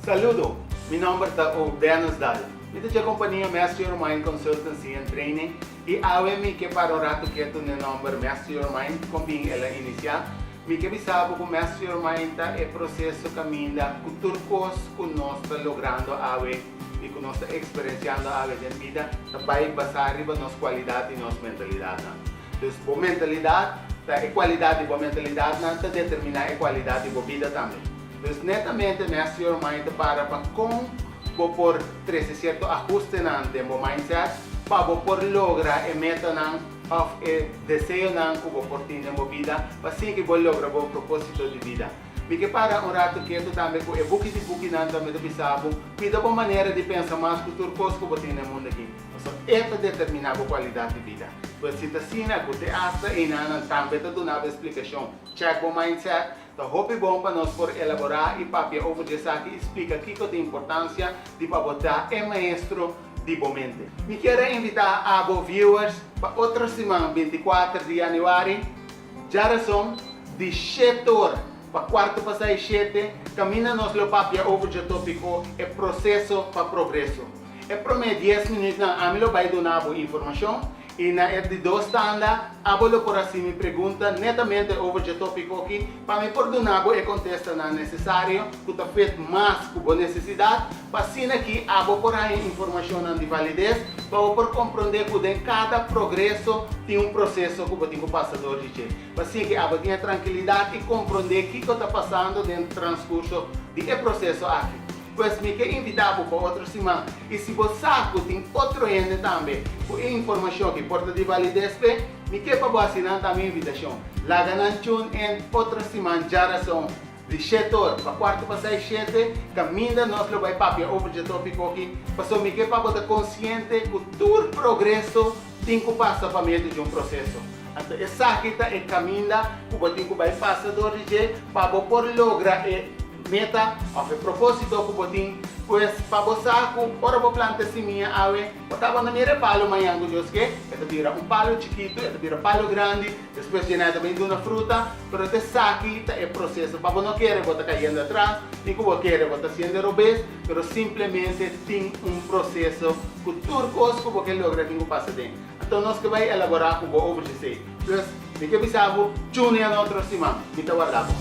Saludo, mi nombre es Deanos Dal. Ito é a companhia Master Your Mind Consultancy and Training e ave mi que para o rato que tu ne nombre Master Your Mind combin ela inicial. Mi que bisabo que Master Your Mind é processo caminha com turcos que nós está logrando ave e que nós está experienciando ave em vida vai basar riba nossa qualidade e nossa mentalidade. Então, a mentalidade, a qualidade da mentalidade não determina a qualidade da vida também. Então, netamente Master Your Mind para com por trazer certo ajuste de mindset para por lograr a meta of desejo que por ter na vida assim que vou lograr o propósito de vida. Porque para um rato que tu também com o book não também pensava cuida uma maneira de pensar mais cultura coisa que você tem no mundo aqui. Então, esta determina a qualidade de vida. Pois se assim a você acha e não também te dá uma explicação. Check o mindset. Então, é bom para nós por elaborar e papel over de aqui explica aqui que tem importância de para botar é maestro de momento. Me quero invitar a vos viewers para outra semana, 24 de janeiro, já são de 7 horas para quarto para 7, camina nos lo papel over de tópico é processo para progresso. É para mim 10 minutos na amilo vai dar informação. E na de dois tanda, abolo por assim me pergunta netamente over the tópico aqui, para me perdonar e contesta na necessário, que está feito mais que a necessidade, para assim aqui abo por aí informação de validez, para por compreender que em cada progresso tem processo que tem o passador de che. Para assim que abo tenha tranquilidade e compreender o que está passando dentro do transcurso de processo aqui. Pois me quero invitar para outra semana. E se você tem outro ente também, com informação que porta de validez, me quero para assinar também a invitação. Lá ganham em outra semana, já são de 7 horas para quarto para 7, caminha nós lo vai papel over the tópico aqui. Passou me quero para estar consciente que todo progresso tem que passar para meio de processo. Então, essa aqui é o caminho que você tem que passar para por lograr meta, of propósito que botin, pues para você ora vou plantar seminha ave, botava na minha palo manhã com Deus que, esta vira palo chiquito, esta vira palo grande, depois de nada vem uma fruta, pero te saque é processo, para não querer botar caindo atrás, nem que você querer botar sendo robês, pero simplesmente tem processo que tudo coisa que você logra tem que passar dentro. Então nós que vai elaborar com o over de sei. Pues, me que bisabo, tune a outra semana, me tá guardado.